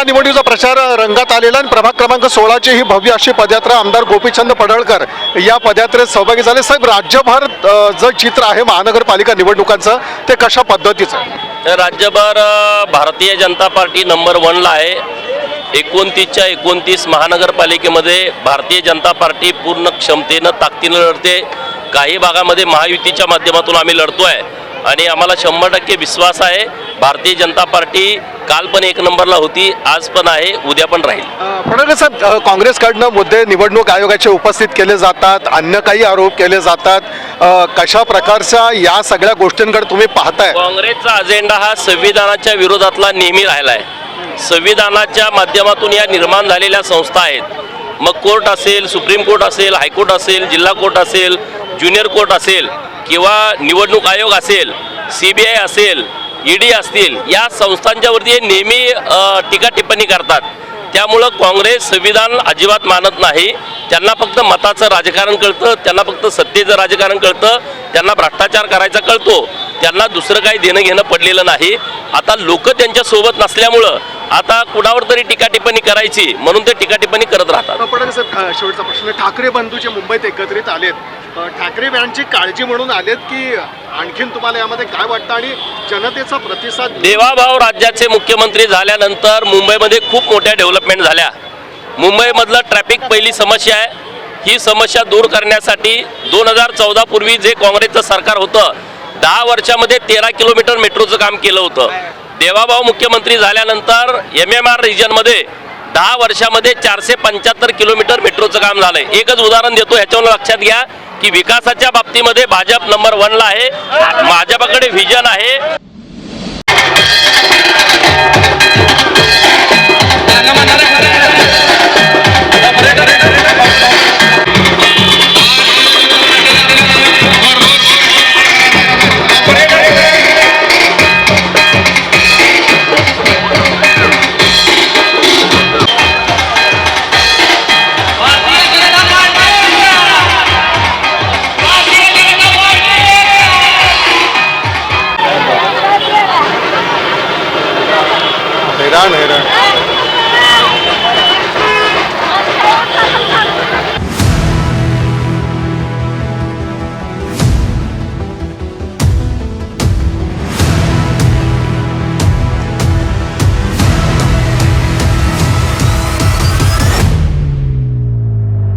निवडणुकीचा प्रचार रंगात आलेला आणि प्रभाग क्रमांक 16 ची ही भव्य अशी पदयात्रा आमदार गोपीचंद पडळकर या पदयात्रेत सहभागी झाले। साहेब, राज्यभर जे चित्र आहे महानगरपालिका निवडणुकांचं ते कशा पद्धतीचं आहे? राज्यभर भारतीय जनता पार्टी नंबर 1 ला आहे। 29च्या 29 महानगरपालिकेमध्ये भारतीय जनता पार्टी पूर्ण क्षमतेनं ताकदीनं लढते। काही भागामध्ये महायुतीच्या माध्यमातून आम्ही लढतोय आणि आम्हाला 100% विश्वास आहे भारतीय जनता पार्टी काल पण 1 नंबरला होती, आज पण आहे, उद्या पण राहील। पडळकर साहेब, काँग्रेसकडनं मुद्दे निवडणूक आयोगाचे उपस्थित केले जातात, अन्य काही आरोप केले जातात, कशा प्रकारच्या या सगळ्या गोष्टींकडे तुम्ही पाहताय? काँग्रेसचा अजेंडा हा संविधानाच्या विरोधातला नेहमी राहिला आहे। संविधानाच्या माध्यमातून या निर्माण झालेल्या संस्था आहेत, मग कोर्ट असेल, सुप्रीम कोर्ट असेल, हायकोर्ट असेल, जिल्हा कोर्ट असेल, ज्युनियर कोर्ट असेल किंवा निवडणूक आयोग असेल, CBI असेल, ED असतील, या संस्थांच्यावरती नेहमी टीका टिप्पणी करतात। त्यामुळं काँग्रेस संविधान अजिबात मानत नाही। त्यांना फक्त मताचं राजकारण कळतं, त्यांना फक्त सत्तेचं राजकारण कळतं, त्यांना भ्रष्टाचार करायचा कळतो, त्यांना दुसरं काही देणं घेणं पडलेलं नाही। आता लोक त्यांच्या सोबत नसल्यामुळं आता कुणावर तरी टीका टिप्पणी करायची म्हणून ते टीका टिप्पणी करत राहतात। पडळकर साहेब, शेवटचा प्रश्न, ठाकरे बंधूचे मुंबईत एकत्रित आलेत, ठाकरे बँडची काळजी म्हणून आलेत की आणखीन तुम्हाला यामध्ये काय वाटतं आणि जनतेचा प्रतिसाद? देवाभाऊ राज्याचे मुख्यमंत्री झाल्यानंतर मुंबईमध्ये खूप मोठ्या डेव्हलपमेंट झाल्या। मुंबईमधलं ट्रॅफिक पहिली समस्या आहे, ही समस्या दूर करण्यासाठी 2014 पूर्वी जे काँग्रेसचं सरकार होतं 10 वर्षामध्ये 13 किलोमीटर मेट्रोचं काम केलं होतं। देवाभाऊ मुख्यमंत्री झाल्यानंतर MMR रिजनमध्ये 10 वर्षामध्ये 475 किलोमीटर मेट्रोचं काम झालंय। एकच उदाहरण देतो, ह्याच्यावर लक्षात घ्या की विकासाच्या बाबतीमध्ये भाजप नंबर 1 ला आहे। भाजपकडे व्हिजन आहे।